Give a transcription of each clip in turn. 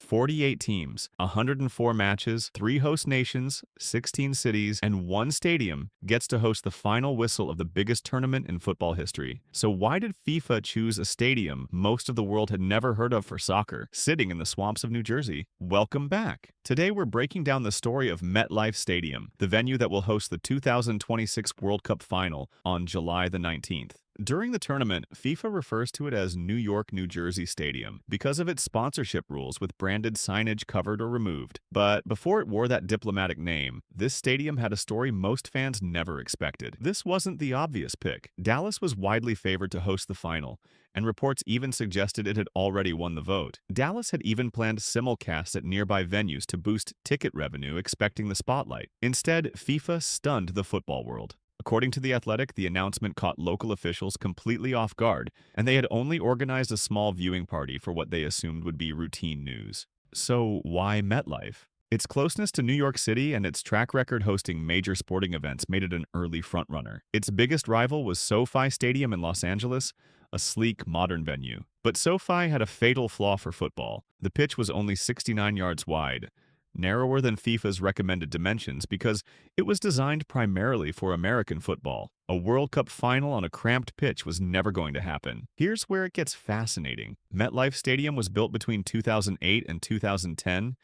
48 teams, 104 matches, 3 host nations, 16 cities, and 1 stadium gets to host the final whistle of the biggest tournament in football history. So why did FIFA choose a stadium most of the world had never heard of for soccer, sitting in the swamps of New Jersey? Welcome back. Today we're breaking down the story of MetLife Stadium, the venue that will host the 2026 World Cup Final on July the 19th. During the tournament, FIFA refers to it as New York, New Jersey Stadium because of its sponsorship rules with branded signage covered or removed. But before it wore that diplomatic name, this stadium had a story most fans never expected. This wasn't the obvious pick. Dallas was widely favored to host the final, and reports even suggested it had already won the vote. Dallas had even planned simulcasts at nearby venues to boost ticket revenue, expecting the spotlight. Instead, FIFA stunned the football world. According to The Athletic, the announcement caught local officials completely off guard, and they had only organized a small viewing party for what they assumed would be routine news. So why MetLife? Its closeness to New York City and its track record hosting major sporting events made it an early frontrunner. Its biggest rival was SoFi Stadium in Los Angeles, a sleek, modern venue. But SoFi had a fatal flaw for football. The pitch was only 69 yards wide, narrower than FIFA's recommended dimensions because it was designed primarily for American football. A World Cup final on a cramped pitch was never going to happen. Here's where it gets fascinating. MetLife Stadium was built between 2008 and 2010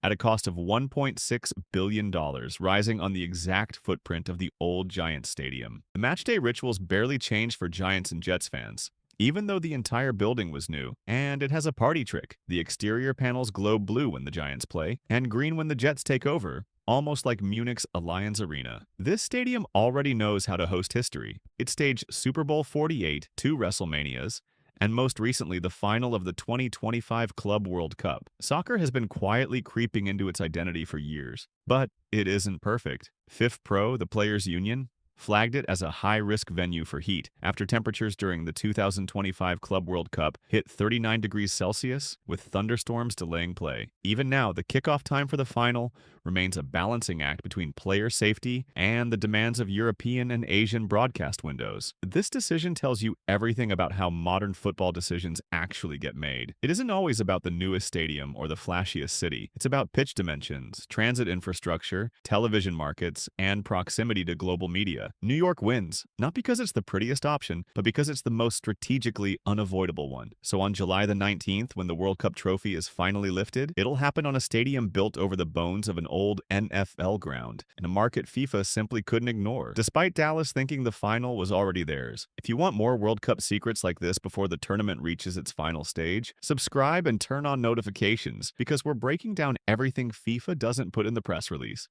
at a cost of $1.6 billion, rising on the exact footprint of the old Giants Stadium. The matchday rituals barely changed for Giants and Jets fans, even though the entire building was new. And it has a party trick. The exterior panels glow blue when the Giants play, and green when the Jets take over, almost like Munich's Allianz Arena. This stadium already knows how to host history. It staged Super Bowl 48, 2 WrestleManias, and most recently the final of the 2025 Club World Cup. Soccer has been quietly creeping into its identity for years, but it isn't perfect. FIF Pro, the players' union, flagged it as a high-risk venue for heat after temperatures during the 2025 Club World Cup hit 39 degrees Celsius, with thunderstorms delaying play. Even now, the kickoff time for the final remains a balancing act between player safety and the demands of European and Asian broadcast windows. This decision tells you everything about how modern football decisions actually get made. It isn't always about the newest stadium or the flashiest city. It's about pitch dimensions, transit infrastructure, television markets, and proximity to global media. New York wins, not because it's the prettiest option, but because it's the most strategically unavoidable one. So on July the 19th, when the World Cup trophy is finally lifted, it'll happen on a stadium built over the bones of an old NFL ground, in a market FIFA simply couldn't ignore, despite Dallas thinking the final was already theirs. If you want more World Cup secrets like this before the tournament reaches its final stage, subscribe and turn on notifications, because we're breaking down everything FIFA doesn't put in the press release.